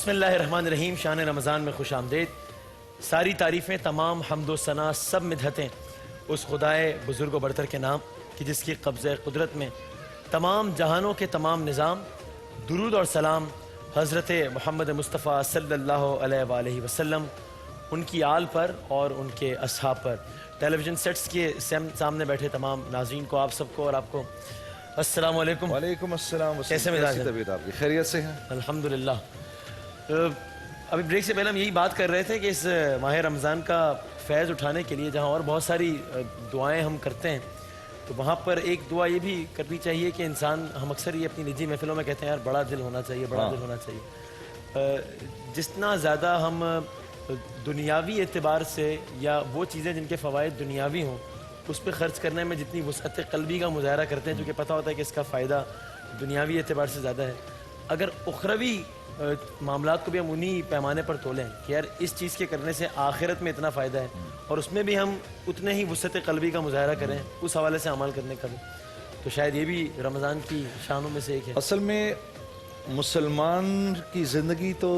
بسم اللہ الرحمن الرحیم. شان رمضان میں خوش آمدید. ساری تعریفیں، تمام حمد و ثنا، سب مدحتیں اس خدائے بزرگ و برتر کے نام کہ جس کی قبضہ قدرت میں تمام جہانوں کے تمام نظام. درود اور سلام حضرت محمد مصطفیٰ صلی اللہ علیہ وآلہ وسلم، ان کی آل پر اور ان کے اصحاب پر. ٹیلی ویژن سیٹس کے سامنے بیٹھے تمام ناظرین کو، آپ سب کو اور آپ کو السلام علیکم. وعلیکم السلام. کیسے مزاج ہیں؟ طبیعت آپ کی خیریت سے ہیں؟ الحمدللہ. ابھی بریک سے پہلے ہم یہی بات کر رہے تھے کہ اس ماہ رمضان کا فیض اٹھانے کے لیے جہاں اور بہت ساری دعائیں ہم کرتے ہیں، تو وہاں پر ایک دعا یہ بھی کرنی چاہیے کہ انسان، ہم اکثر یہ اپنی نجی محفلوں میں کہتے ہیں یار بڑا دل ہونا چاہیے، بڑا دل ہونا چاہیے. جتنا زیادہ ہم دنیاوی اعتبار سے یا وہ چیزیں جن کے فوائد دنیاوی ہوں اس پہ خرچ کرنے میں جتنی وسعت قلبی کا مظاہرہ کرتے ہیں، جو کہ پتہ ہوتا ہے کہ اس کا فائدہ دنیاوی اعتبار سے زیادہ ہے، اگر اخروی معاملات کو بھی ہم انہی پیمانے پر تولیں کہ یار اس چیز کے کرنے سے آخرت میں اتنا فائدہ ہے اور اس میں بھی ہم اتنے ہی وسعت قلبی کا مظاہرہ کریں، اس حوالے سے عمل کرنے کا بھی، تو شاید یہ بھی رمضان کی شانوں میں سے ایک ہے. اصل میں مسلمان کی زندگی تو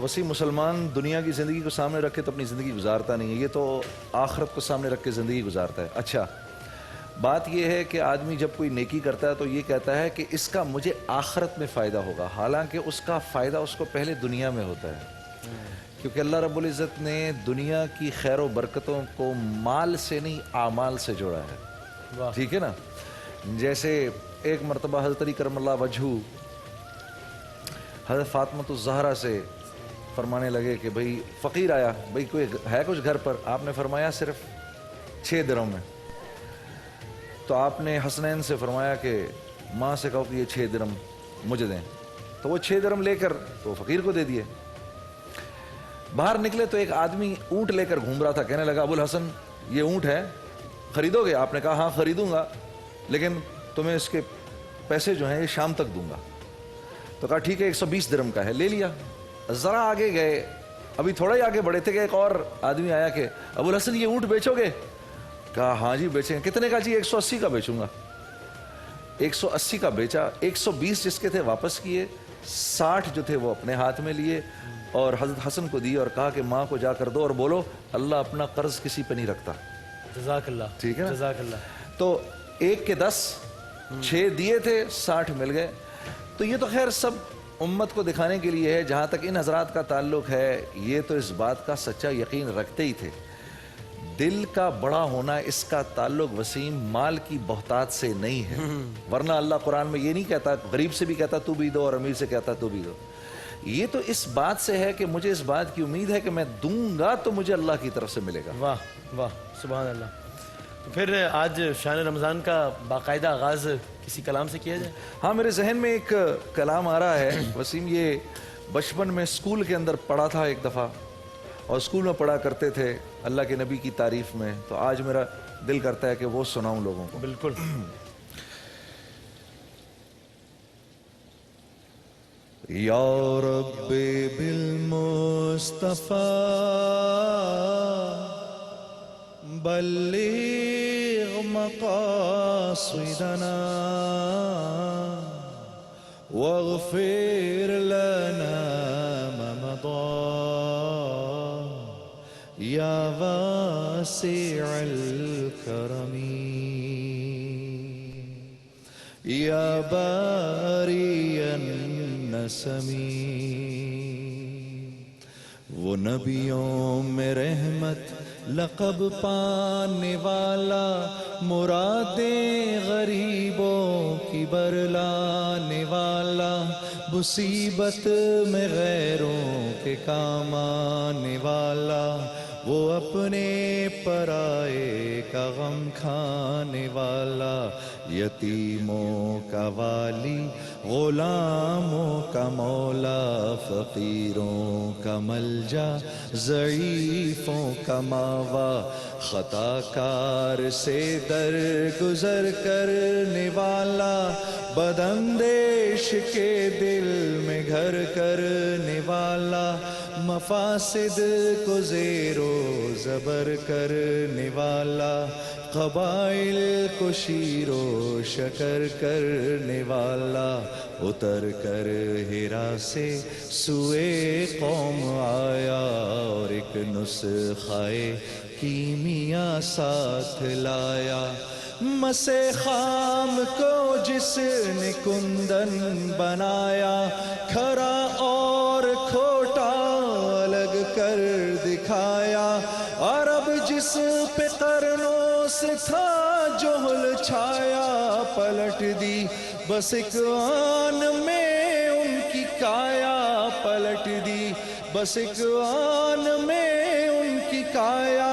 وسیع مسلمان دنیا کی زندگی کو سامنے رکھ کے تو اپنی زندگی گزارتا نہیں ہے، یہ تو آخرت کو سامنے رکھ کے زندگی گزارتا ہے. اچھا، بات یہ ہے کہ آدمی جب کوئی نیکی کرتا ہے تو یہ کہتا ہے کہ اس کا مجھے آخرت میں فائدہ ہوگا، حالانکہ اس کا فائدہ اس کو پہلے دنیا میں ہوتا ہے، کیونکہ اللہ رب العزت نے دنیا کی خیر و برکتوں کو مال سے نہیں اعمال سے جوڑا ہے. ٹھیک ہے نا؟ جیسے ایک مرتبہ حضرت علی کرم اللہ وجہہ حضرت فاطمہ الزہرا سے فرمانے لگے کہ بھئی فقیر آیا، بھئی کوئی ہے کچھ گھر پر؟ آپ نے فرمایا صرف 6 درہم میں. تو آپ نے حسنین سے فرمایا کہ ماں سے کہو کہ یہ 6 درہم مجھے دیں، تو وہ 6 درہم لے کر تو فقیر کو دے دیے. باہر نکلے تو ایک آدمی اونٹ لے کر گھوم رہا تھا، کہنے لگا ابو الحسن یہ اونٹ ہے، خریدو گے؟ آپ نے کہا ہاں خریدوں گا، لیکن تمہیں اس کے پیسے جو ہیں یہ شام تک دوں گا. تو کہا ٹھیک ہے 120 درہم کا ہے، لے لیا. ذرا آگے گئے، ابھی تھوڑا ہی آگے بڑھے تھے کہ ایک اور آدمی آیا کہ ابو الحسن یہ اونٹ بیچو گے؟ کہا ہاں جی بیچیں. کتنے کا؟ جی 180 کا بیچوں گا. 180 کا بیچا، 120 جس کے تھے واپس کیے، 60 جو تھے وہ اپنے ہاتھ میں لیے اور حضرت حسن کو دی اور کہا کہ ماں کو جا کر دو اور بولو اللہ اپنا قرض کسی پہ نہیں رکھتا. جزاک اللہ. ٹھیک ہے نا؟ جزاک اللہ. تو 1 کے 10، 6 دیے تھے، 60 مل گئے. تو یہ تو خیر سب امت کو دکھانے کے لیے ہے. جہاں تک ان حضرات کا تعلق ہے، یہ تو اس بات کا سچا یقین رکھتے ہی تھے. دل کا بڑا ہونا، اس کا تعلق وسیم مال کی بہتات سے نہیں ہے، ورنہ اللہ قرآن میں یہ نہیں کہتا، غریب سے بھی کہتا تو بھی دو اور امیر سے کہتا تو بھی دو. یہ تو اس بات سے ہے کہ مجھے اس بات کی امید ہے کہ میں دوں گا تو مجھے اللہ کی طرف سے ملے گا. واہ واہ سبحان اللہ. تو پھر آج شان رمضان کا باقاعدہ آغاز کسی کلام سے کیا جائے؟ ہاں، میرے ذہن میں ایک کلام آ رہا ہے وسیم. یہ بچپن میں اسکول کے اندر پڑھا تھا ایک دفعہ، اور اسکول میں پڑھا کرتے تھے اللہ کے نبی کی تعریف میں، تو آج میرا دل کرتا ہے کہ وہ سناؤں لوگوں کو. بالکل. یا رب بالمصطفیٰ بلغ مقاصدنا واغفر لنا ما مضى یا واسع الکرم یا باری النسم. وہ نبیوں میں رحمت لقب پانے والا، مرادیں غریبوں کی برلانے والا، مصیبت میں غیروں کے کام آنے والا، وہ اپنے پرائے کا غم کھانے والا، یتیموں کا والی، غلاموں کا مولا، فقیروں کا ملجا، ضعیفوں کا ماوا، خطا کار سے در گزر کرنے والا، بداندیش کے دل میں گھر کرنے والا، مفاسد کو زیر و زبر کرنے والا، قبائل کو شیر و شکر کرنے والا، اتر کر ہرا سے سوئے قوم آیا، اور ایک نسخہ کیمیا ساتھ لایا۔ مسے خام کو جس نے کندن بنایا، کھرا اور کھوٹا الگ کر دکھایا، اور اب جس پہ قرنوں سے تھا جہل چھایا، پلٹ دی بس ایک آن میں ان کی کایا، پلٹ دی بس ایک آن میں ان کی کایا۔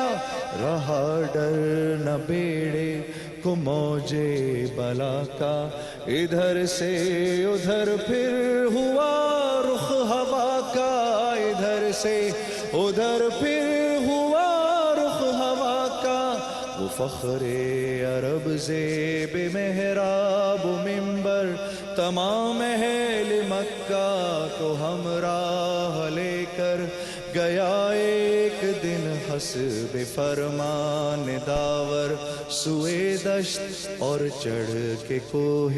رہا ڈر نہ بیڑے کو موجے بلا کا، ادھر سے ادھر پھر ہوا رخ ہوا کا، ادھر سے ادھر پھر ہوا رخ ہوا کا۔ وہ فخر عرب زیب محراب و منبر، تمام اہل مکہ کو ہمراہ لے کر گیا ایک دن حسب فرمان داور سوئے دشت، اور چڑھ کے کوہ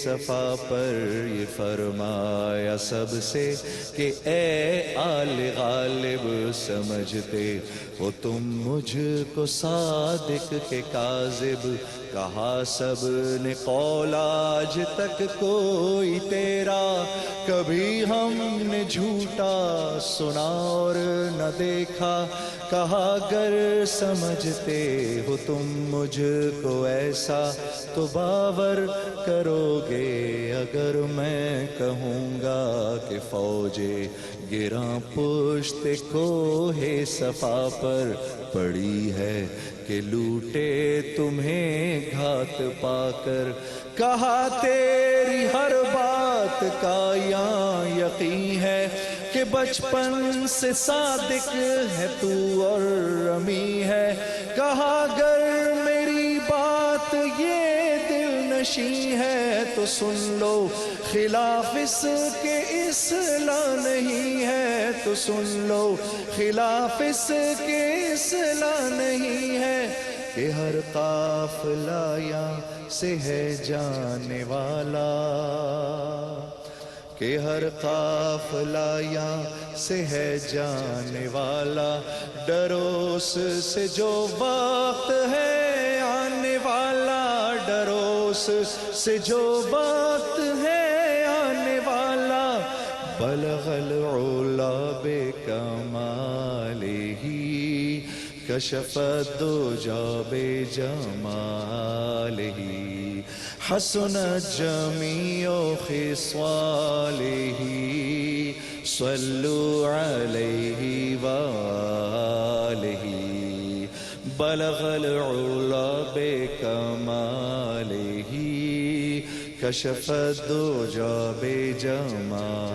صفا پر یہ فرمایا سب سے کہ اے آل غالب، سمجھتے ہو تم مجھ کو صادق کے کاذب؟ کہا سب نے قول آج تک کوئی تیرا کبھی ہم نے جھوٹا سنا اور نہ دیکھا۔ کہا گر سمجھتے ہو تم مجھ کو ایسا تو باور کرو گے اگر میں کہوں گا کہ فوجیں گراں پشت کوہ صفا پر پڑی ہے کہ لوٹے تمہیں گھات پا کر۔ کہا تیری ہر بات کا یہاں یقین ہے کہ بچپن سے صادق ہے تو اور رمی ہے۔ کہا گر میری بات یہ دل نشیں ہے تو سن لو، خلاف اس کے اصلاح نہیں ہے تو سن لو، خلاف اس کے اصلاح نہیں ہے۔ کہ ہر قافلہ یہاں سے ہے جانے والا، کہ ہر قافلہ یہاں سے ہے جانے والا، ڈرو اس سے جو وقت ہے آنے والا، ڈرو اس سے جو وقت ہے آنے والا۔ بلغ العلا بکمالہ کشف الدجی بجمالہ، حسنت جمیع خصالہ، صلوا علیہ وآلہ۔ بلغ العلا بکمالہ کشف الدجی بجمالہ،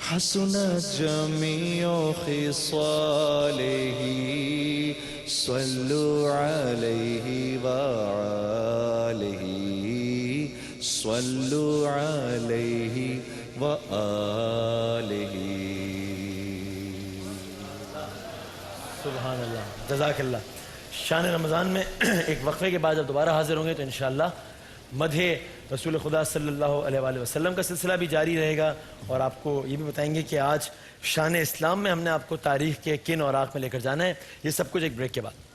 حسنت جمیع خصالہ، صلوا علیہ وآلہ، صلوا علیہ وآلہ۔ سبحان اللہ، جزاک اللہ۔ شان رمضان میں ایک وقفے کے بعد جب دوبارہ حاضر ہوں گے تو انشاءاللہ مدح رسول خدا صلی اللہ علیہ وآلہ وسلم کا سلسلہ بھی جاری رہے گا، اور آپ کو یہ بھی بتائیں گے کہ آج شان اسلام میں ہم نے آپ کو تاریخ کے کن اوراق میں لے کر جانا ہے۔ یہ سب کچھ ایک بریک کے بعد۔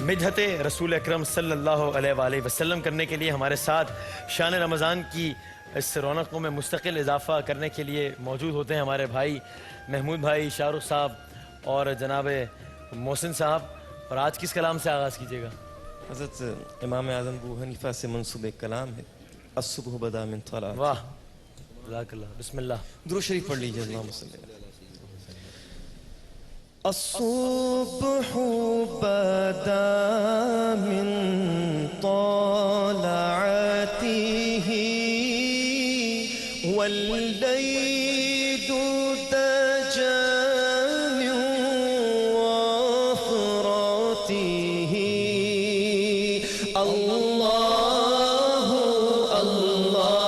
مدحت رسول اکرم صلی اللہ علیہ وآلہ وسلم کرنے کے لیے ہمارے ساتھ شان رمضان کی اس رونقوں میں مستقل اضافہ کرنے کے لیے موجود ہوتے ہیں ہمارے بھائی محمود بھائی، شاہ رخ صاحب اور جناب محسن صاحب۔ اور آج کس کلام سے آغاز کیجیے گا؟ حضرت امام اعظم ابو حنیفہ سے منسوب ایک کلام ہے الصبح بدا من طلعت. واہ جزاک اللہ. بسم اللہ. درود شریف پڑھ لیجیے. اللہم صلی اللہ. الصبح بدا من طلعته والليل دجى من وفرته. الله الله الله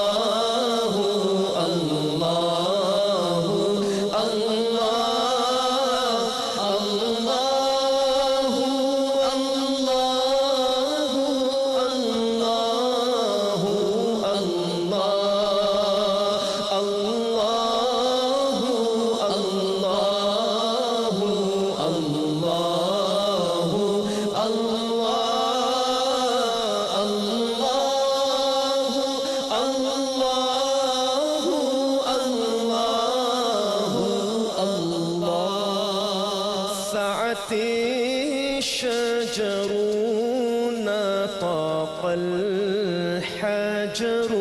الشجر نطق الحجر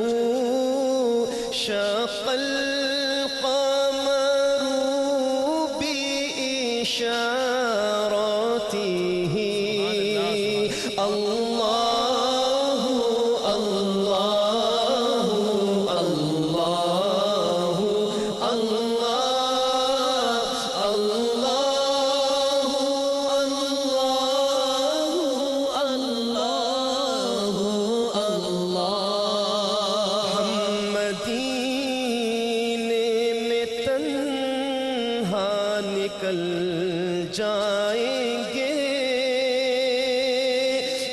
شق القمر بإشارته. الله الله الله نکل جائیں گے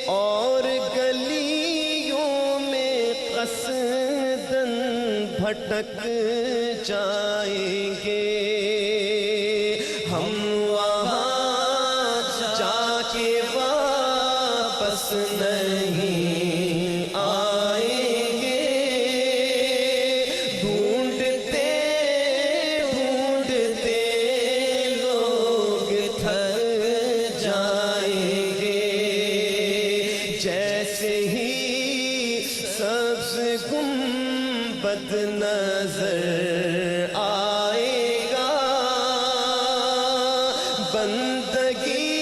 اور گلیوں میں قصدن بھٹک جائیں گے. ہم وہاں جا کے واپس نہیں آئیں گے. ڈھونڈتے ڈھونڈتے لوگ تھک جائیں گے. جیسے ہی سبز گنبد نظر آئے گا بندگی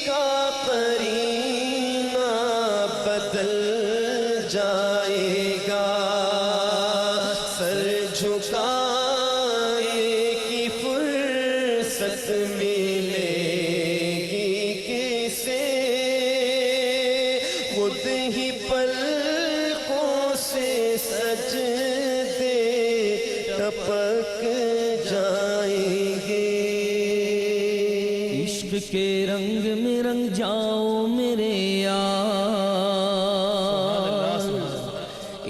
کا قرینہ بدل جائے گا. سر جھکائے کی فرصت ملے گی کسے خود ہی پلکوں سے سجدے ٹپک جائیں گے. عشق کے رنگ میں رنگ جاؤ میرے یار.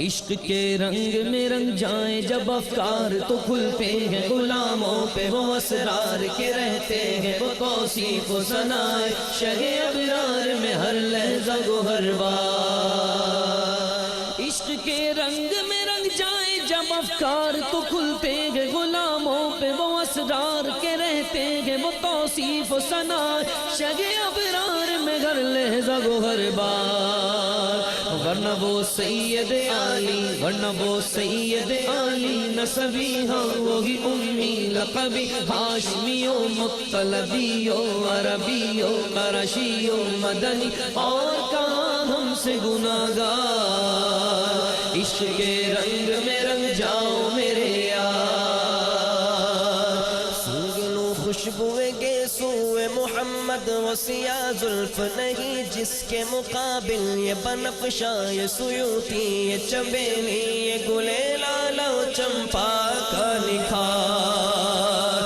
عشق کے رنگ میں رنگ جائیں جب افکار تو کھلتے ہیں غلاموں پہ وہ اسرار کے رہتے ہیں وہ توصیف و ثنائے شہ ابرار میں ہر لحظہ گوہر بار. عشق کے رنگ میں رنگ جائیں جب افکار تو کھلتے ہیں غلاموں پہ وہ اسرار کے رہتے ہیں وہ توصیف و ثنائے شہ ابرار میں ہر لحظہ گوہر بار. ورنہ وہ سید عالی ورنہ وہ سید عالی نسبی ہاں وہی امی لقبی ہاشمیو مطلبیو عربیو قرشیو مدنی اور کہاں ہم سے گناہگار. عشق کے رنگ میں رنگ جاؤ میرے یار. سونگ لو خوشبوئے گیسوئے محمد وہ سیاہ زلف نہیں جس کے مقابل یہ بنفشا یہ سیوطی یہ چنبیلی یہ گلے لالا و چمپا کا نکھار.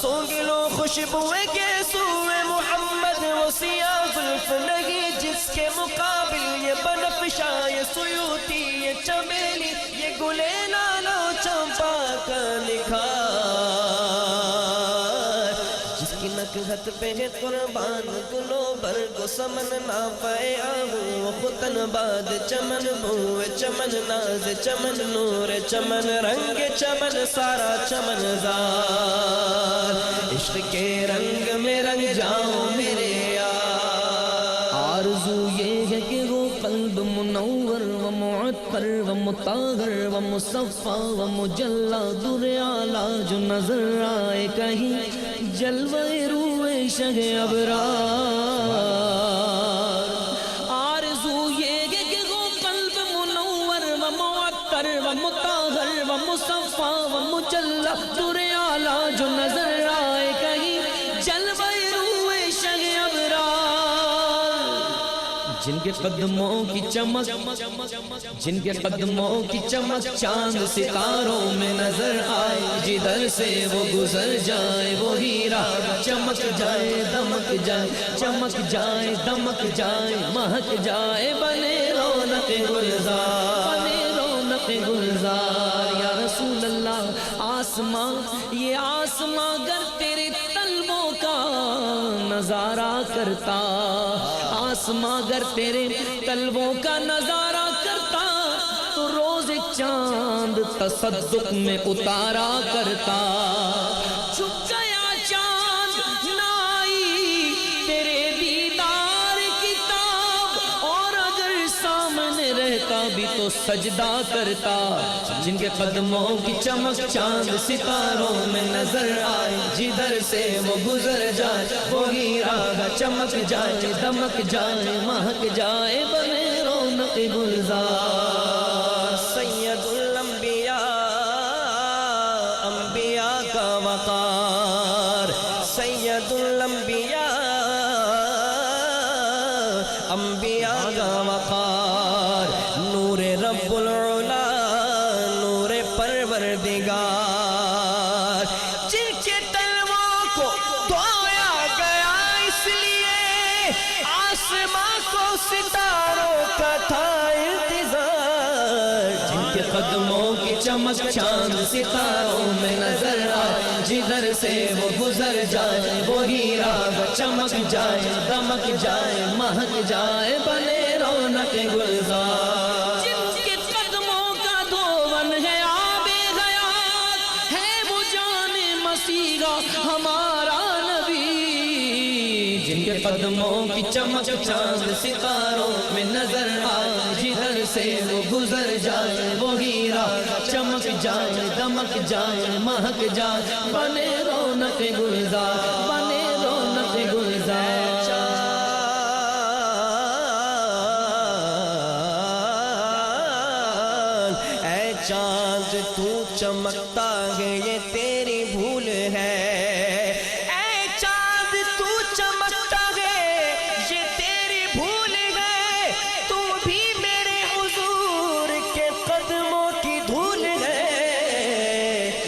سونگ لو خوشبوئے گیسوئے محمد وہ سیاہ زلف نہیں جس کے مقابل یہ بنفشا یہ سیوطی یہ چنبیلی یہ گلے لالا و چمپا کا نکھار. جس کی نکہت پہ ہے قربان گلو برگ و سمن نافع آہو وہ ختن باد چمن بوئے چمن ناز چمن نور چمن رنگ چمن سارا چمن زار. عشق کے رنگ میں رنگ جاؤ میرے یار. آرزو یہ ہے کہ وہ قلب منور و معطر و و مطہر و مصفا و مجلا در اعلیٰ جو نظر آئے کہیں جلوہ روح شہ ابرار آرزو یہ کہ وہ قلب منور و معطر و مطہر و مصفا و مجلا در اعلیٰ جو نظر آئے کہیں جلوہ روح شہ ابرار جن کے قدموں کی چمک جن کے قدموں کی چمک چاند ستاروں میں نظر آئے جدھر سے وہ گزر جائے وہ ہیرا چمک جائے دمک جائے چمک جائے دمک جائے مہک جائے بنے رونق گلزار بنے رونق گلزار یا رسول اللہ آسمان یہ آسمان گر تیرے طلبوں کا نظارہ کرتا آسمان گر تیرے طلبوں کا نظارہ کرتا تو روز چاند تصدق میں اتارا کرتا چھپ گیا چاند نہ آئی تیرے دیدار کتاب اور اگر سامنے رہتا بھی تو سجدہ کرتا جن کے قدموں کی چمک چاند ستاروں میں نظر آئے جدھر سے وہ گزر جائے وہ ہیرا چمک جائے دمک جائے مہک جائے بنے رونق گلزار سید الانبیاء انبیاء کا وقار سید الانبیاء انبیاء کا وقار نور رب العلا نور پروردگار جن کے طلبوں کو دھویا گیا اس لیے آسمان کو ستاروں کا تھا انتظار جن کے قدموں کی چمک چاند ستاروں میں نظر آئے جدھر سے وہ گزر جائے وہ ہیرا چمک جائے دمک جائے مہک جائے بنے رونق گلزار جن کے قدموں کا دھون ہے آب حیات ہے وہ جان مسیحا ہمارا نبی جن کے قدموں کی چمک چاند ستاروں میں نظر آئے جدھر سے وہ گزر جائے وہ ہیرا چمک جائے دمک جائے مہک جائے بنے رونق گلزار بنے رونق گلزار اے چاند تو چمکتا ہے یہ تیری بھول ہے اے چاند تو چمکتا ہے یہ تیری بھول ہے تو بھی میرے حضور کے قدموں کی دھول ہے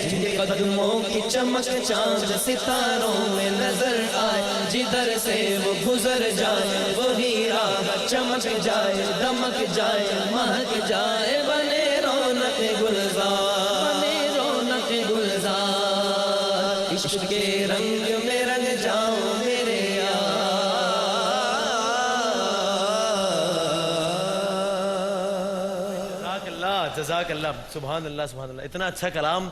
جن کے قدموں کی چمک چاند ستاروں میں نظر آئے جدھر سے وہ گزر جائے وہ ہیرا چمک جائے دمک جائے مہک جائے بنے رونق گلزار بنے رونق گلزار عشق کے رنگ میں رنگ جاؤں میرے جزاک اللہ سبحان اللہ سبحان اللہ اتنا اچھا کلام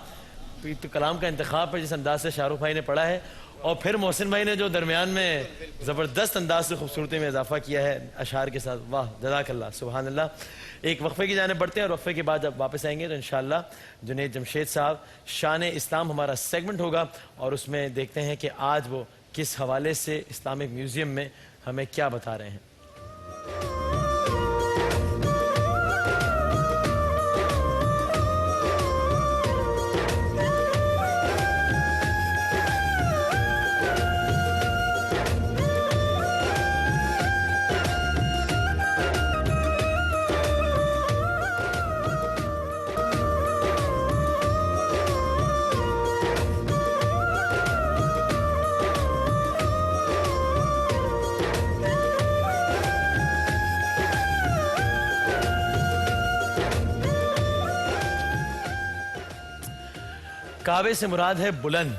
تو کلام کا انتخاب ہے جس انداز سے شاہ رخ بھائی نے پڑھا ہے اور پھر محسن بھائی نے جو درمیان میں زبردست انداز سے خوبصورتی میں اضافہ کیا ہے اشعار کے ساتھ واہ جزاک اللہ سبحان اللہ ایک وقفے کی جانب بڑھتے ہیں اور وقفے کے بعد جب واپس آئیں گے تو انشاءاللہ جنید جمشید صاحب شان اسلام ہمارا سیگمنٹ ہوگا اور اس میں دیکھتے ہیں کہ آج وہ کس حوالے سے اسلامک میوزیم میں ہمیں کیا بتا رہے ہیں کعبے سے مراد ہے بلند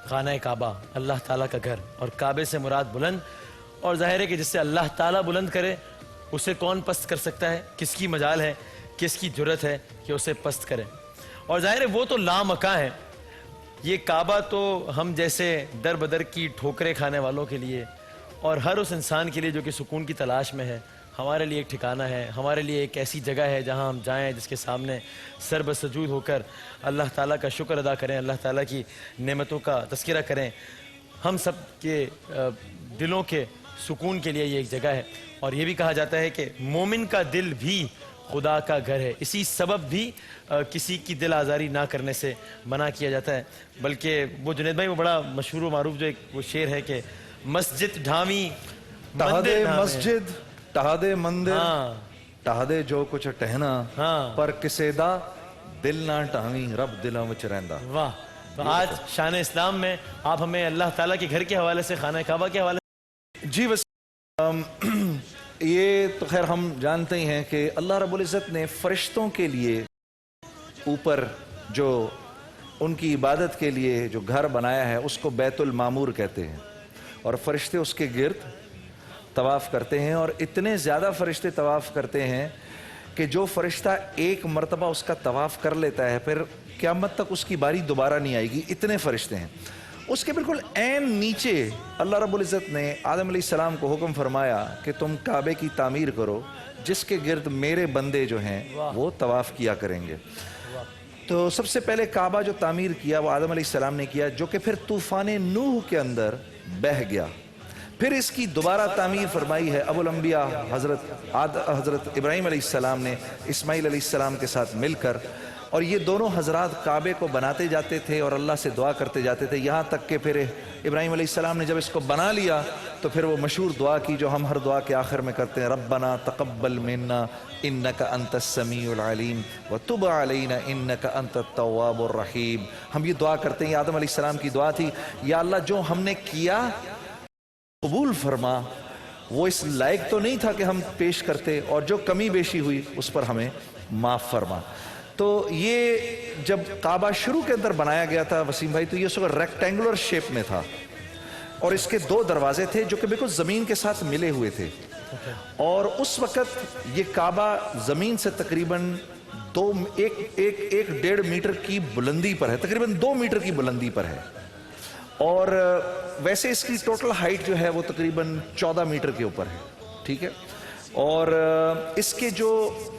خانہ کعبہ اللہ تعالیٰ کا گھر اور کعبے سے مراد بلند اور ظاہر ہے کہ جس سے اللہ تعالیٰ بلند کرے اسے کون پست کر سکتا ہے کس کی مجال ہے کس کی جرت ہے کہ اسے پست کرے اور ظاہر ہے وہ تو لامکاں ہے یہ کعبہ تو ہم جیسے در بدر کی ٹھوکریں کھانے والوں کے لیے اور ہر اس انسان کے لیے جو کہ سکون کی تلاش میں ہے ہمارے لیے ایک ٹھکانہ ہے، ہمارے لیے ایک ایسی جگہ ہے جہاں ہم جائیں جس کے سامنے سر بسجود ہو کر اللہ تعالیٰ کا شکر ادا کریں، اللہ تعالیٰ کی نعمتوں کا تذکرہ کریں. ہم سب کے دلوں کے سکون کے لیے یہ ایک جگہ ہے. اور یہ بھی کہا جاتا ہے کہ مومن کا دل بھی خدا کا گھر ہے. اسی سبب بھی کسی کی دل آزاری نہ کرنے سے منع کیا جاتا ہے. بلکہ وہ جنید بھائی وہ بڑا مشہور و معروف جو ایک وہ شعر ہے کہ مسجد ڈھامی ٹہدے مسجد ٹہدے مندر ہاں ٹہدے جو کچھ ٹہنا ہاں. پر کسے دا دل نہ ٹہویں رب دلاں وچ رہندا. واہ. تو آج شان اسلام میں آپ ہمیں اللہ تعالیٰ کے گھر کے حوالے سے، خانہ کعبہ کے حوالے سے. جی بس یہ تو خیر ہم جانتے ہی ہیں کہ اللہ رب العزت نے فرشتوں کے لیے اوپر جو ان کی عبادت کے لیے جو گھر بنایا ہے اس کو بیت المعمور کہتے ہیں. اور فرشتے اس کے گرد طواف کرتے ہیں، اور اتنے زیادہ فرشتے طواف کرتے ہیں کہ جو فرشتہ ایک مرتبہ اس کا طواف کر لیتا ہے پھر قیامت تک اس کی باری دوبارہ نہیں آئے گی. اتنے فرشتے ہیں. اس کے بالکل عین نیچے اللہ رب العزت نے آدم علیہ السلام کو حکم فرمایا کہ تم کعبے کی تعمیر کرو جس کے گرد میرے بندے جو ہیں وہ طواف کیا کریں گے. تو سب سے پہلے کعبہ جو تعمیر کیا وہ آدم علیہ السلام نے کیا، جو کہ پھر طوفان نوح کے اندر بہہ گیا. پھر اس کی دوبارہ تعمیر فرمائی ہے ابو الانبیاء حضرت ابراہیم علیہ السلام نے اسماعیل علیہ السلام کے ساتھ مل کر. اور یہ دونوں حضرات کعبے کو بناتے جاتے تھے اور اللہ سے دعا کرتے جاتے تھے، یہاں تک کہ پھر ابراہیم علیہ السلام نے جب اس کو بنا لیا تو پھر وہ مشہور دعا کی جو ہم ہر دعا کے آخر میں کرتے ہیں، ربنا تقبل منا انک انت السمیع العلیم وتب علینا انک انت التواب الرحیم. ہم یہ دعا کرتے ہیں، یہ آدم علیہ السلام کی دعا تھی، یا اللہ جو ہم نے کیا قبول فرما. وہ اس لائق تو نہیں تھا کہ ہم پیش کرتے، اور جو کمی بیشی ہوئی اس پر ہمیں معاف فرما. تو یہ جب کعبہ شروع کے اندر بنایا گیا تھا وسیم بھائی تو یہ اس وقت ریکٹینگولر شیپ میں تھا، اور اس کے 2 دروازے تھے جو کہ بالکل زمین کے ساتھ ملے ہوئے تھے. اور اس وقت یہ کعبہ زمین سے تقریباً 1.5 میٹر کی بلندی پر ہے، تقریباً 2 میٹر کی بلندی پر ہے. اور ویسے اس کی ٹوٹل ہائٹ جو ہے وہ تقریباً 14 میٹر کے اوپر ہے. ٹھیک ہے. اور اس کے جو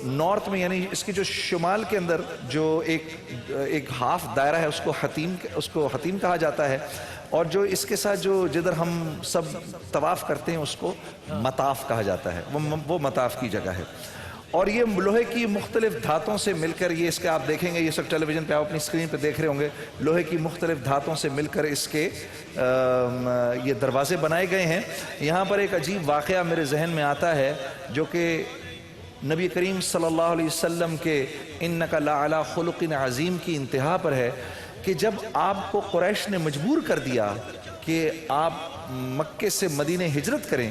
نارتھ میں یعنی اس کے جو شمال کے اندر جو ایک ہاف دائرہ ہے اس کو حتیم کہا جاتا ہے. اور جو اس کے ساتھ جو جدھر ہم سب طواف کرتے ہیں اس کو مطاف کہا جاتا ہے، وہ مطاف کی جگہ ہے. اور یہ لوہے کی مختلف دھاتوں سے مل کر، یہ اس کے آپ دیکھیں گے، یہ سب ٹیلی ویژن پہ آپ اپنی اسکرین پہ دیکھ رہے ہوں گے، لوہے کی مختلف دھاتوں سے مل کر اس کے یہ دروازے بنائے گئے ہیں. یہاں پر ایک عجیب واقعہ میرے ذہن میں آتا ہے جو کہ نبی کریم صلی اللہ علیہ وسلم کے انک لعلی خلق عظیم کی انتہا پر ہے کہ جب آپ کو قریش نے مجبور کر دیا کہ آپ مکے سے مدینہ ہجرت کریں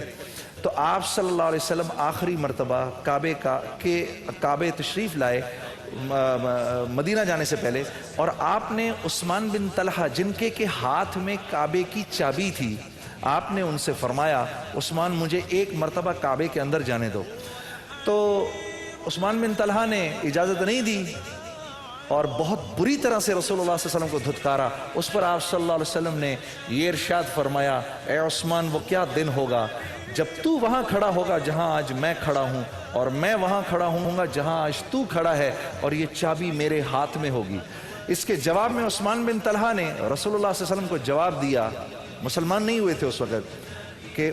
تو آپ صلی اللہ علیہ وسلم آخری مرتبہ کعبے تشریف لائے مدینہ جانے سے پہلے. اور آپ نے عثمان بن طلحہ جن کے ہاتھ میں کعبے کی چابی تھی، آپ نے ان سے فرمایا عثمان مجھے ایک مرتبہ کعبے کے اندر جانے دو. تو عثمان بن طلحہ نے اجازت نہیں دی اور بہت بری طرح سے رسول اللہ صلی اللہ علیہ وسلم کو دھتکارا. اس پر آپ صلی اللہ علیہ وسلم نے یہ ارشاد فرمایا، اے عثمان وہ کیا دن ہوگا جب تو وہاں کھڑا ہوگا جہاں آج میں کھڑا ہوں، اور میں وہاں کھڑا ہوں گا جہاں آج تو کھڑا ہے، اور یہ چابی میرے ہاتھ میں ہوگی. اس کے جواب میں عثمان بن طلحہ نے رسول اللہ صلی اللہ علیہ وسلم کو جواب دیا، مسلمان نہیں ہوئے تھے اس وقت، کہ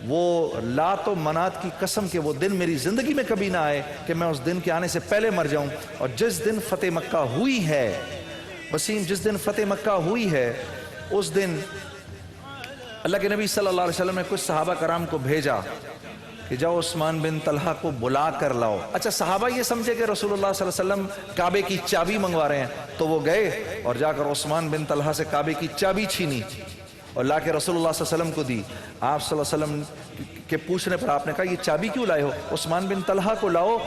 وہ لات و منات کی قسم کہ وہ دن میری زندگی میں کبھی نہ آئے کہ میں اس دن کے آنے سے پہلے مر جاؤں. اور جس دن فتح مکہ ہوئی ہے وسیم، جس دن فتح مکہ ہوئی ہے اس دن اللہ کے نبی صلی اللہ علیہ وسلم نے کچھ صحابہ کرام کو بھیجا کہ جاؤ عثمان بن طلحہ کو بلا کر لاؤ. اچھا صحابہ یہ سمجھے کہ رسول اللہ صلی اللہ علیہ وسلم کعبے کی چابی منگوا رہے ہیں، تو وہ گئے اور جا کر عثمان بن طلحہ سے کعبے کی چابی چھینی اور لا کے رسول اللہ صلی اللہ علیہ وسلم کو دی. آپ صلی اللہ علیہ وسلم کے پوچھنے پر آپ نے کہا یہ چابی کیوں لائے ہو؟ عثمان بن طلحہ کو لاؤ.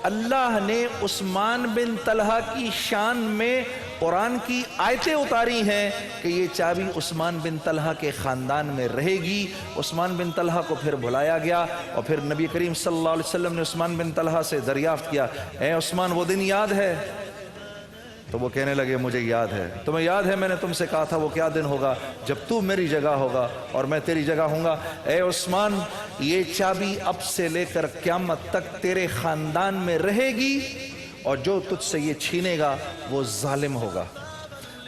اللہ نے عثمان بن طلحہ کی شان میں قرآن کی آیتیں اتاری ہیں کہ یہ چابی عثمان بن طلحہ کے خاندان میں رہے گی. عثمان بن طلحہ کو پھر بلایا گیا اور پھر نبی کریم صلی اللہ علیہ وسلم نے عثمان بن طلحہ سے دریافت کیا، اے عثمان وہ دن یاد ہے؟ تو وہ کہنے لگے مجھے یاد ہے، تمہیں یاد ہے میں نے تم سے کہا تھا وہ کیا دن ہوگا جب تو میری جگہ ہوگا اور میں تیری جگہ ہوں گا؟ اے عثمان، یہ چابی اب سے لے کر قیامت تک تیرے خاندان میں رہے گی، اور جو تجھ سے یہ چھینے گا وہ ظالم ہوگا۔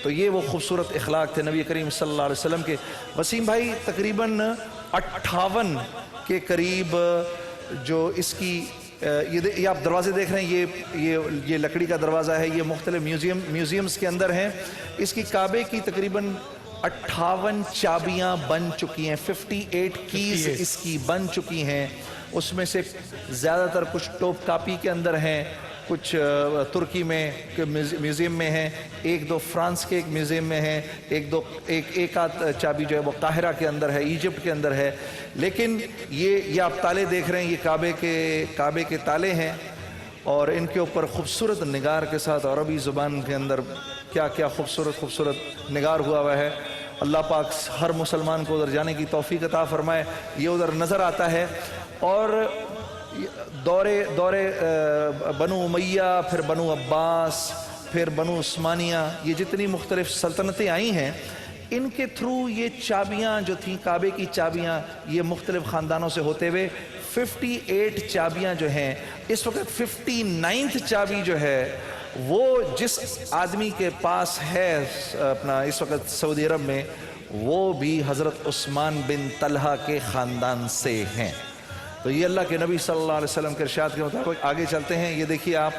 تو یہ وہ خوبصورت اخلاق تھے نبی کریم صلی اللہ علیہ وسلم کے۔ وسیم بھائی تقریباً 58 کے قریب جو اس کی یہ آپ دروازے دیکھ رہے ہیں، یہ لکڑی کا دروازہ ہے، یہ مختلف میوزیمز کے اندر ہیں۔ اس کی کعبے کی تقریباً 58 چابیاں بن چکی ہیں، 58 کیز اس کی بن چکی ہیں۔ اس میں سے زیادہ تر کچھ ٹوپ کاپی کے اندر ہیں، کچھ ترکی میں میوزیم میں ہیں، ایک دو فرانس کے ایک میوزیم میں ہیں، ایک آدھ چابی جو ہے وہ قاہرہ کے اندر ہے، ایجپٹ کے اندر ہے۔ لیکن یہ آپ تالے دیکھ رہے ہیں، یہ کعبے کے تالے ہیں، اور ان کے اوپر خوبصورت نگار کے ساتھ عربی زبان کے اندر کیا کیا خوبصورت نگار ہوا ہے۔ اللہ پاک ہر مسلمان کو ادھر جانے کی توفیق عطا فرمائے۔ یہ ادھر نظر آتا ہے، اور دورے بنو امیہ، پھر بنو عباس، پھر بنو عثمانیہ، یہ جتنی مختلف سلطنتیں آئی ہیں، ان کے تھرو یہ چابیاں جو تھیں، کعبے کی چابیاں، یہ مختلف خاندانوں سے ہوتے ہوئے 58 چابیاں جو ہیں، اس وقت 59 چابی جو ہے وہ جس آدمی کے پاس ہے اپنا اس وقت سعودی عرب میں، وہ بھی حضرت عثمان بن طلحہ کے خاندان سے ہیں۔ تو یہ اللہ کے نبی صلی اللہ علیہ وسلم کے ارشاد کے مطابق آگے چلتے ہیں۔ یہ دیکھیے آپ،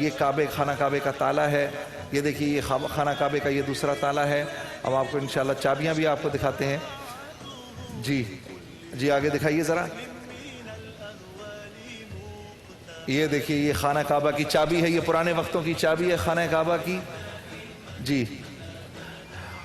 یہ خانہ کعبے کا تالا ہے، یہ دیکھیے یہ خانہ کعبے کا یہ دوسرا تالا ہے۔ اب آپ کو انشاءاللہ چابیاں بھی آپ کو دکھاتے ہیں۔ جی آگے دکھائیے ذرا۔ یہ دیکھیے یہ خانہ کعبہ کی چابی ہے، یہ پرانے وقتوں کی چابی ہے خانہ کعبہ کی۔ جی،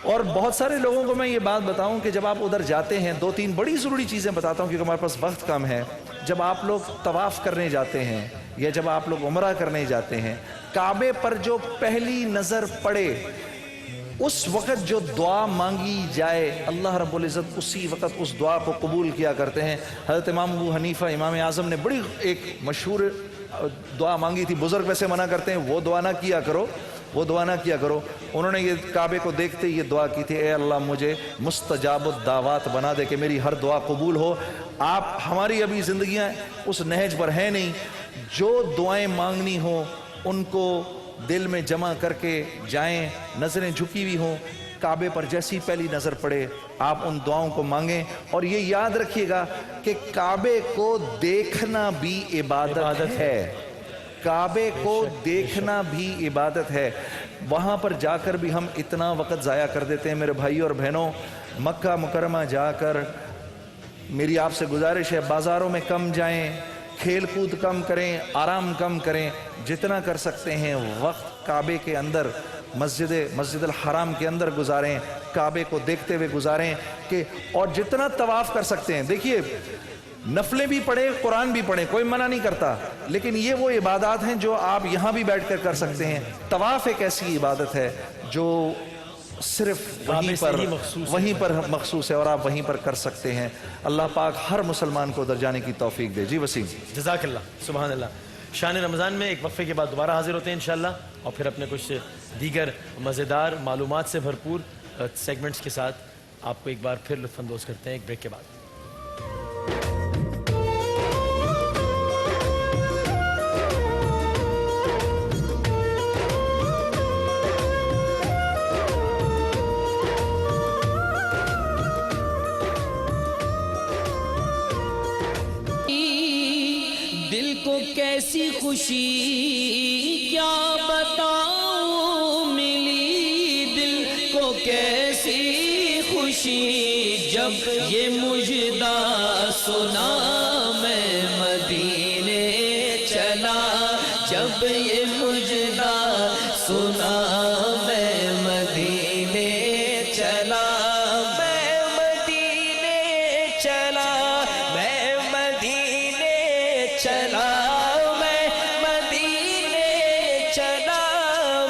اور بہت سارے لوگوں کو میں یہ بات بتاؤں کہ جب آپ ادھر جاتے ہیں، 2-3 بڑی ضروری چیزیں بتاتا ہوں کیونکہ ہمارے پاس وقت کم ہے۔ جب آپ لوگ طواف کرنے جاتے ہیں یا جب آپ لوگ عمرہ کرنے جاتے ہیں، کعبے پر جو پہلی نظر پڑے اس وقت جو دعا مانگی جائے، اللہ رب العزت اسی وقت اس دعا کو قبول کیا کرتے ہیں۔ حضرت امام ابو حنیفہ امام اعظم نے بڑی ایک مشہور دعا مانگی تھی، بزرگ ویسے منع کرتے ہیں وہ دعا نہ کیا کرو، انہوں نے یہ کعبے کو دیکھتے یہ دعا کی تھی، اے اللہ مجھے مستجاب الدعوات بنا دے کہ میری ہر دعا قبول ہو۔ آپ ہماری ابھی زندگیاں اس نہج پر ہیں نہیں، جو دعائیں مانگنی ہوں ان کو دل میں جمع کر کے جائیں، نظریں جھکی ہوئی ہوں، کعبے پر جیسی پہلی نظر پڑے آپ ان دعاؤں کو مانگیں۔ اور یہ یاد رکھیے گا کہ کعبے کو دیکھنا بھی عبادت ہے، کعبے کو دیکھنا بھی عبادت ہے۔ وہاں پر جا کر بھی ہم اتنا وقت ضائع کر دیتے ہیں میرے بھائیوں اور بہنوں۔ مکہ مکرمہ جا کر میری آپ سے گزارش ہے، بازاروں میں کم جائیں، کھیل کود کم کریں، آرام کم کریں، جتنا کر سکتے ہیں وقت کعبے کے اندر مسجد الحرام کے اندر گزاریں، کعبے کو دیکھتے ہوئے گزاریں کہ اور جتنا طواف کر سکتے ہیں۔ دیکھیے نفلیں بھی پڑھیں، قرآن بھی پڑھیں، کوئی منع نہیں کرتا، لیکن یہ وہ عبادات ہیں جو آپ یہاں بھی بیٹھ کر سکتے ہیں۔ طواف ایک ایسی عبادت ہے جو صرف وہیں پر مخصوص ہے اور آپ وہیں پر کر سکتے ہیں۔ اللہ پاک ہر مسلمان کو ادھر جانے کی توفیق دے۔ جی وسیم، جزاک اللہ، سبحان اللہ۔ شان رمضان میں ایک وقفے کے بعد دوبارہ حاضر ہوتے ہیں انشاءاللہ، اور پھر اپنے کچھ دیگر مزیدار معلومات سے بھرپور سیگمنٹس کے ساتھ آپ کو ایک بار پھر لطف اندوز کرتے ہیں ایک بریک کے بعد۔ دل کو کیسی خوشی کیا بتاؤں ملی، دل کو کیسی خوشی جب یہ مجدہ سنا میں مدینے چلا، جب یہ مجدہ سنا میں مدینے چلا، میں مدینے چلا، میں مدینے چلا، میں مدینے چلا،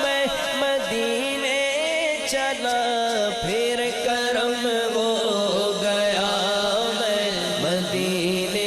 میں مدینے چلا، پھر کرم ہو گیا میں مدینے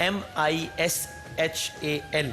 MISHAL,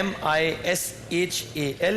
MISHAL,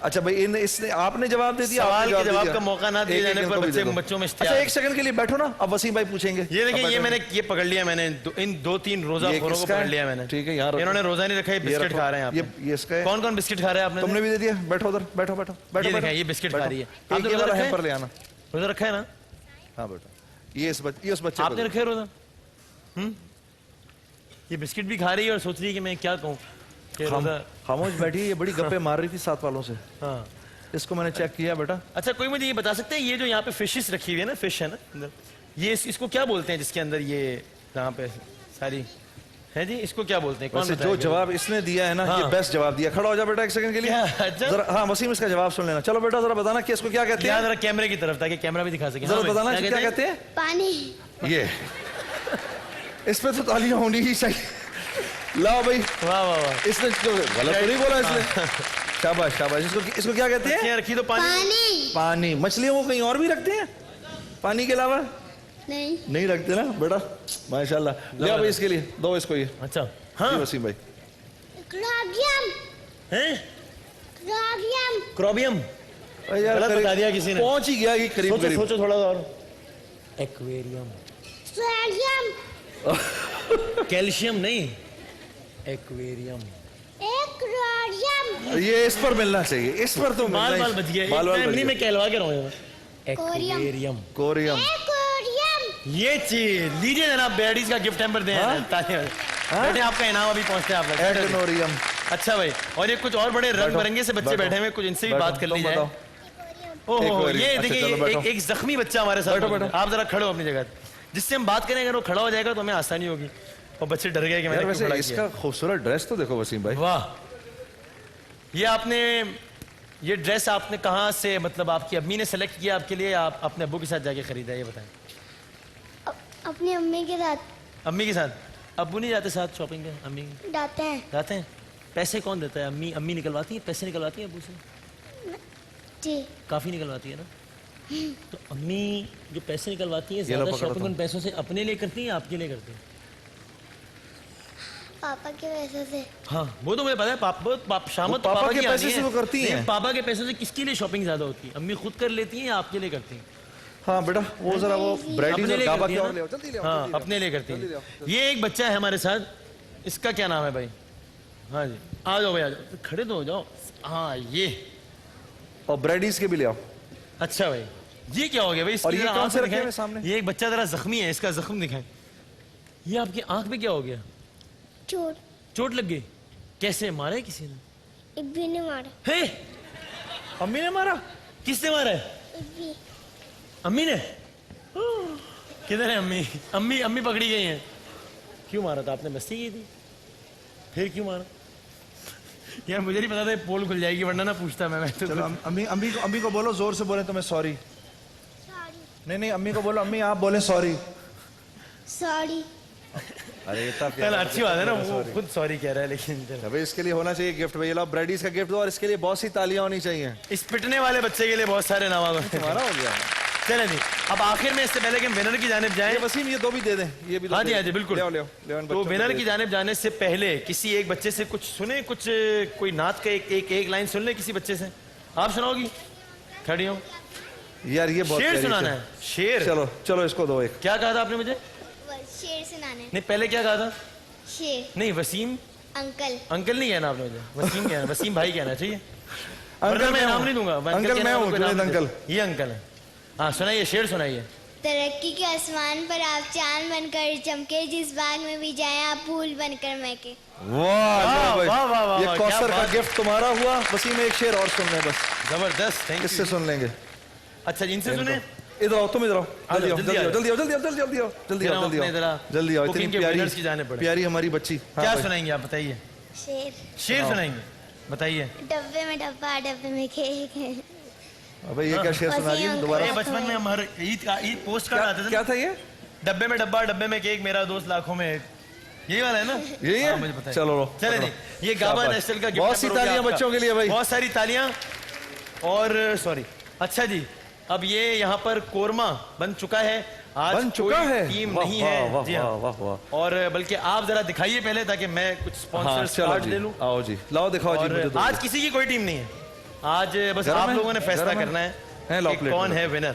اچھا بھائی اس نے آپ نے جواب دے دیا, سوال آپ نے کے جواب دے کا دیا. موقع نہ دیے ایک جانے ان پر کو بھی دے دو. بچوں میں اچھا اشتہار. ایک سیکنڈ کے لیے بیٹھو نا, اب وسیم بھائی پوچھیں گے. یہ دیکھیں, یہ میں نے یہ پکڑ لیا, میں نے ان 2-3 روزہ یہ خوروں کس کو کا ہے؟ پکڑ لیا میں نے. ٹھیک ہے, یہاں رکھو. انہوں نے روزہ نہیں رکھا, یہ بسکٹ رکھو. کھا رہے ہیں آپ. یہ اس کا ہے. کون کون بسکٹ کھا رہے ہیں آپ نے؟ تم نے بھی دے دیا, بیٹھو ادھر, بیٹھو بیٹھو بیٹھو. یہ دیکھیں, یہ بسکٹ کھا رہی ہے. آپ نے یہ روزہ والا رکھا ہیمپر ہے؟ لے آنا. روزہ رکھا ہے نا ہاں بیٹا, یہ اس بچے آپ نے رکھا ہے روزہ. یہ بسکٹ بھی کھا رہی ہے اور سوچ رہی ہے کہ میں کیا کہوں کہ روزہ. خاموش بیٹھی, یہ بڑی گپے مار رہی تھی ساتھ والوں سے. ہاں اس کو میں نے چیک کیا بیٹا. اچھا, کوئی مجھے یہ بتا سکتے ہیں, یہ جو یہاں پہ فشز رکھی ہوئی ہے نا, فش ہے نا اندر, یہ اس کو کیا بولتے ہیں جس کے اندر یہ یہاں پہ ساری ہے جی, اس کو کیا بولتے ہیں؟ کون ویسے بتائے جو گا؟ جواب اس نے دیا ہے نا, یہ بیسٹ جواب دیا. کھڑا ہو جا بیٹا ایک سیکنڈ کے لیے اچھا. ذرا. ہاں وسیم اس کا جواب سن لینا. چلو بیٹا ذرا بتانا کہ اس کو کیا کہتے یہاں ہیں. ذرا کیمرے کی طرف تاکہ کیمرہ بھی دکھا سکے. ذرا بتانا کیا کہتے ہیں. پانی. یہ اس پہ تو تالیاں ہونی ہی چاہیے. لاؤ بھائی, واہ واہ واہ, اس نے غلط تو نہیں بولا اس نے. شاباش شاباش. اس کو کیا کہتے ہیں؟ یہ رکھی تو پانی. پانی. پانی. مچھلیوں کو کہیں اور بھی رکھتے ہیں پانی کے علاوہ؟ نہیں. نہیں رکھتے نا بیٹا, ماشاء اللہ. لیا بھائی اس کے لیے دو اس کو یہ. اچھا ہاں, جی وسیم بھائی. کراگیم. ہیں کراگیم. کروبیم. یار غلط بتا دیا کسی نے. پہنچ ہی گیا یہ قریب سوچو قریب. سوچو تھوڑا سا اور. ایکویریم. سوڈیم. کیلشیم نہیں, ایکویریم. ایکویریم. یہ اس پر ملنا چاہیے, اس پر تو بال ملنا بال بچ گیا, بال بال بچ میں گیا. کہلوا کے رہا ہوں. کوریم. ایکویریم. کوریم. ایکویریم. یہ چیز لیجیے جناب, بیڈیز کا گفٹ ہیمپر دیں. بیٹھے, آپ کا انعام ابھی پہنچتے ہیں آپ. ایٹنوریم. اچھا بھائی, اور یہ کچھ اور بڑے رنگ برنگے سے بچے بیٹھے ہوئے, کچھ ان سے بھی بات کر لی جائے. اوہ یہ دیکھیں, ایک زخمی بچہ ہمارے ساتھ. آپ ذرا کھڑے ہو اپنی جگہ, جس سے ہم بات کریں, اگر وہ کھڑا ہو جائے گا تو ہمیں آسانی ہوگی. اور بچے ڈر گئے کہ میں نے ویسے اس کا خوبصورت ڈریس تو دیکھو وسیم بھائی. واہ, یہ آپ نے یہ ڈریس آپ نے کہاں سے, مطلب آپ کی امی نے سلیکٹ کیا آپ کے لیے, آپ اپنے ابو کے ساتھ جا کے خریدا, یہ بتائیں. اپنی امی کے ساتھ. امی کے ساتھ؟ ابو نہیں جاتے ساتھ شاپنگ کے؟ امی جاتے ہیں. جاتے ہیں. پیسے کون دیتا ہے؟ امی. امی نکلواتی ہیں پیسے, نکلواتی ہیں ابو سے؟ جی. کافی نکلواتی ہے نا. تو امی جو پیسے نکلواتی ہیں زیادہ شاپنگ ان پیسوں سے اپنے لیے کرتی ہیں, آپ کے لیے کرتی ہیں؟ پاپا کے پیسے سے. ہاں وہ تو مجھے پتا ہے, شامت پاپا کے کی پیسے آنی سے ہے. وہ کرتی ہیں. لیکن پاپا کے پیسوں سے کس کے لیے شاپنگ زیادہ ہوتی ہے؟ امی خود کر لیتی ہیں یا آپ کے لیے کرتی ہیں؟ ہاں بیٹا وہ ذرا وہ بریڈیز اپنے اور لیے گابا کرتی کی ہیں اور نا؟ لے آؤ. جلدی لے آؤ. ہاں اپنے لیے کرتی ہیں. یہ ایک بچہ ہے ہمارے ساتھ, اس کا کیا نام ہے بھائی؟ ہاں جی آ جاؤ بھائی, آ جاؤ, کھڑے تو ہو جاؤ. ہاں یہ, اور بریڈیز کے بھی لے آؤ. اچھا بھائی, یہ کیا ہو گیا بھائی؟ اور یہ کون سے رکھے ہوئے سامنے؟ یہ ایک بچہ ذرا زخمی ہے, اس کا زخم دکھائیں. یہ آپ کی آنکھ میں کیا ہو گیا؟ چوٹ. چوٹ لگ گئی. کیسے مارا ہے کسی نے؟ ابھی نے مارا. ہے امی نے مارا؟ کس نے مارا ہے؟ ابھی. امی نے. کدھر ہے امی؟ امی امی پکڑی گئی ہیں. کیوں مارا تھا آپ نے؟ مستی کی تھی؟ پھر کیوں مارا؟ یار مجھے نہیں پتا تھا پول کھل جائے گی, ورنہ نہ پوچھتا میں. چلو امی کو بولو, زور سے بولیں تمہیں سوری. نہیں امی کو بولو, امی آپ بولیں سوری. سوری. ارے اچھی بات ہے نا, وہ خود سوری کہہ رہا ہے. لیکن بھائی اس کے لیے ہونا چاہیے گفٹ. بھائی بریڈیز کا گفٹ دو, اور اس کے لیے بہت سی تالیاں ہونی چاہیے. اس پٹنے والے بچے کے لیے بہت سارے نواب ہمارا ہو گیا. چلیں جی, اب آخر میں اس سے پہلے کہ ہم ونر کی جانب جائیں. وسیم یہ دو بھی دے دیں. یہ بھی ہاں جی ہاں جی بالکل. تو ونر کی جانب جانے سے پہلے کسی ایک بچے سے کچھ سنیں, کچھ کوئی نعت کا ایک لائن سن لیں کسی بچے سے. آپ سناؤ گی؟ کھڑی ہو یار, یہ بہت شیر سنانا ہے. شیر. چلو اس کو دو ایک. کیا کہا تھا آپ نے مجھے؟ شیر سنانے. نہیں پہلے کیا کہا تھا؟ شیر. نہیں وسیم. انکل. انکل نہیں کہنا آپ نے مجھے, وسیم کہنا, وسیم بھائی کہنا چاہیے. انکل میں نام نہیں دوں گا. انکل میں ہوں, جنید انکل. یہ انکل ہے. ہاں سنائیے, شیر سنائیے. ترقی کے آسمان پر آپ چاند بن کر چمکے, جس باغ میں بھی جائیں آپ پھول بن کر مہکے. واہ, یہ کوثر کا گفٹ گفٹ تمہارا ہوا. وسیم ایک شیر اور سن لیں بس, زبردست. تھینک اس سے سن لیں گے. اچھا ان سے سنیں. ادھر آؤ, تم ادھر آؤ, جلدی آؤ. اتنی پیاری ہماری بچی. کیا سنائیں گے آپ بتائیے؟ شیر. شیر سنائیں گے, بتائیے. ڈبے میں ڈبہ, ڈبے میں کیک. بھائی یہ کیا شیر سنا رہی ہے دوبارہ؟ بچپن میں ہم ہر عید پوسٹ کارڈ آتے تھے. کیا تھا یہ؟ ڈبے میں ڈبہ, ڈبے میں کیک, میرا دوست لاکھوں میں ایک. یہی والا ہے نا؟ یہی ہے. مجھے پتا ہے. چلو چلے جی, یہ گابا نیشنل کا بہت سی تالیاں بچوں کے لیے بھائی, بہت ساری تالیاں. اور سوری, اچھا جی اب یہ یہاں پر قورمہ بن چکا ہے. آج بن چکا ہے, ٹیم نہیں ہے جی ہاں, اور بلکہ آپ ذرا دکھائیے پہلے تاکہ میں کچھ اسپانسرز کارڈ لے لوں. آؤ جی, لاؤ دکھاؤ جی. آج کسی کی کوئی ٹیم نہیں ہے, آج بس گرم آپ ہے؟ لوگوں نے فیصلہ گرم ہے؟ کرنا ہے ہے لو کہ پلیٹ کون میں۔ ہے ونر.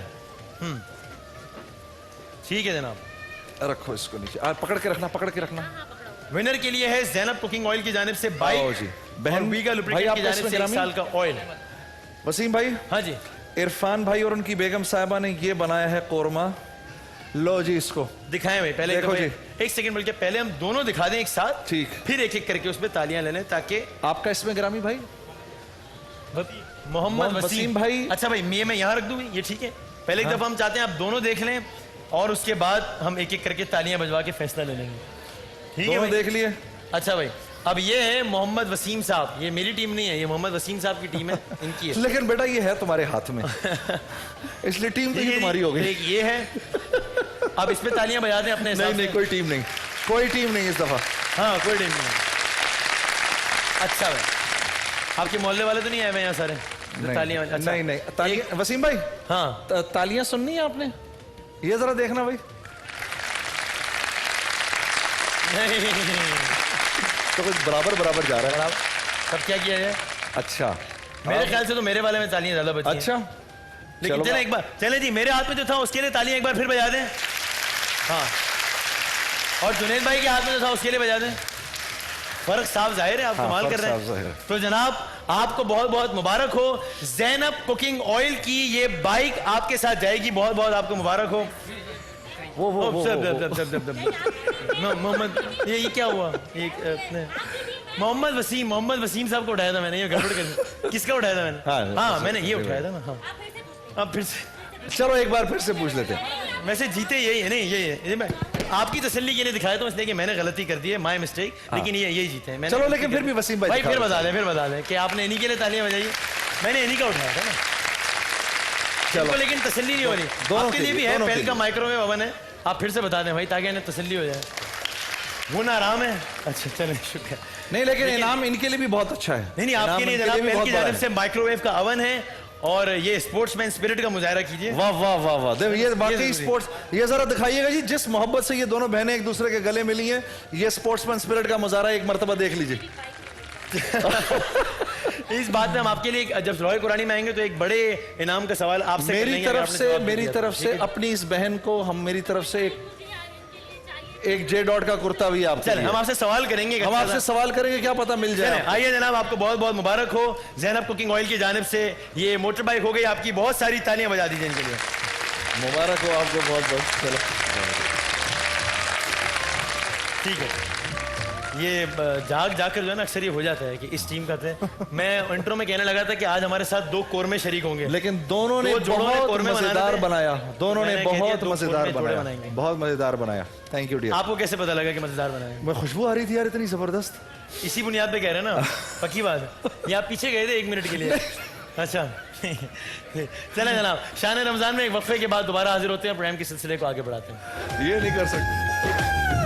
ٹھیک ہے جناب, رکھو اس کو نیچے, پکڑ کے رکھنا, پکڑ کے رکھنا. ونر کے لیے ہے زینب کوکنگ آئل کی جانب سے آؤ بائک جی. اور بہن ویگا بھائی لوبریکینٹ آپ کی کو اس جانب میں سے 1 گرامی. سال کا آئل. وسیم بھائی, ہاں جی, عرفان بھائی اور ان کی بیگم صاحبہ نے یہ بنایا ہے قورمہ. لو جی اس کو دکھائیں بھائی پہلے دیکھو جی. ایک سیکنڈ بلکہ پہلے ہم دونوں دکھا دیں ایک ساتھ, ٹھیک. پھر ایک ایک کر کے اس پہ تالیاں لے لیں تاکہ آپ کا اس میں گرامی بھائی محمد وسیم وسیم بھائی. اچھا بھائی یہ میں یہاں رکھ دوں, یہ ٹھیک ہے. پہلے ایک دفعہ ہم چاہتے ہیں آپ دونوں دیکھ لیں اور اس کے بعد ہم ایک ایک کر کے تالیاں بجوا کے فیصلہ لے لیں گے. ٹھیک ہے دونوں بھائی؟ دیکھ لیے. اچھا بھائی, اب یہ ہے محمد وسیم صاحب, یہ میری ٹیم نہیں ہے, یہ محمد وسیم صاحب کی ٹیم ہے, ان کی ہے. لیکن بیٹا یہ ہے تمہارے ہاتھ میں, اس لیے ٹیم تو ٹھیک یہ ہے تمہاری جی, ہو گئی. ایک یہ ہے, اب اس پہ تالیاں بجا دیں اپنے حساب نہیں سے. نہیں کوئی ٹیم نہیں, کوئی ٹیم نہیں اس دفعہ. ہاں کوئی ٹیم نہیں. اچھا بھائی, آپ کے محلے والے تو نہیں آئے ہوئے یہاں سارے تالیاں؟ اچھا. نہیں نہیں تالیاں. وسیم بھائی ہاں تالیاں سننی ہیں آپ نے, یہ ذرا دیکھنا بھائی. تو کچھ برابر برابر جا رہا ہے. تب کیا کیا جائے؟ اچھا میرے خیال سے تو میرے والے میں تالیاں زیادہ بچی ہیں. اچھا لیکن چلیں ایک بار, چلیں جی میرے ہاتھ میں جو تھا اس کے لیے تالیاں ایک بار پھر بجا دیں. ہاں, اور جنید بھائی کے ہاتھ میں جو تھا اس کے لیے بجا دیں. فرق صاف ظاہر ہے, آپ کمال کر رہے ہیں. تو جناب آپ کو بہت بہت مبارک ہو. زینب کوکنگ آئل کی یہ بائک آپ کے ساتھ جائے گی, بہت بہت آپ کو مبارک ہو. محمد یہ کیا ہوا, محمد وسیم صاحب کو اٹھایا تھا میں نے, یہ گڑبڑ کر. کس کا اٹھایا تھا میں نے؟ ہاں میں نے یہ اٹھایا تھا نا. ہاں اب پھر سے چلو ایک بار پھر سے پوچھ لیتے ہیں. ویسے جیتے یہی ہے, نہیں یہی ہے. میں آپ کی تسلی کے لیے دکھایا تو اس لیے کہ میں نے غلطی کر دی ہے, مائی مسٹیک, لیکن یہ یہی جیتے ہیں. چلو لیکن پھر بھی وسیم بھائی پھر بتا دیں کہ آپ نے انہی کے لیے تالیاں بجائی, میں نے انہی کا اٹھایا تھا نا. چلو لیکن تسلی نہیں ہو رہی. آپ کے لیے بھی ہے, پہل کا مائکرو ویو اوون ہے, آپ پھر سے بتا دیں بھائی تاکہ انہیں تسلی ہو جائے. وہ نا آرام ہے. اچھا چلیں شکریہ. نہیں لیکن انعام ان کے لیے بھی بہت اچھا ہے. نہیں آپ کے لیے جناب پہل کی جانب سے مائکرو ویو کا اوون ہے, اور یہ اسپورٹس مین اسپرٹ کا مظاہرہ کیجیے. واہ واہ واہ واہ, دیکھ یہ واقعی اسپورٹس. یہ ذرا دکھائیے گا جی, جس محبت سے یہ دونوں بہنیں ایک دوسرے کے گلے ملی ہیں, یہ اسپورٹس مین اسپرٹ کا مظاہرہ ایک مرتبہ دیکھ لیجیے. اس بات میں ہم آپ کے لیے جب رائے قرآنی میں آئیں گے تو ایک بڑے انعام کا سوال آپ سے میری طرف سے اپنی اس بہن کو ہم میری طرف سے ایک جے ڈاٹ کا کرتا بھی آپ. چلیں ہم آپ سے سوال کریں گے, ہم آپ سے سوال کریں گے, کیا پتہ مل جائے. آئیے جناب آپ کو بہت بہت مبارک ہو. زینب کوکنگ آئل کی جانب سے یہ موٹر بائک ہو گئی آپ کی, بہت ساری تالیاں بجا دیجیے ان کے لیے. مبارک ہو آپ کو بہت بہت. چلو ٹھیک ہے. یہ جاگ کر جو ہے نا اکثر یہ ہو جاتا ہے کہ اس ٹیم کا تھے. میں انٹرو میں کہنے لگا تھا کہ آج ہمارے ساتھ 2 قورمے شریک ہوں گے, لیکن دونوں نے بہت مزیدار بنایا. دونوں نے بہت مزیدار بنایا, بہت مزیدار بنایا. Thank you dear. آپ کو کیسے پتا لگا کہ مزیدار بنایا؟ میں خوشبو آ رہی تھی یار اتنی زبردست. اسی بنیاد پہ کہہ رہے ہیں نا, پکی بات ہے. یہ آپ پیچھے گئے تھے 1 منٹ کے لیے. اچھا چلیں جناب, شان رمضان میں ایک وقفے کے بعد دوبارہ حاضر ہوتے ہیں, پروگرام کے سلسلے کو آگے بڑھاتے ہیں. یہ نہیں کر سکتے.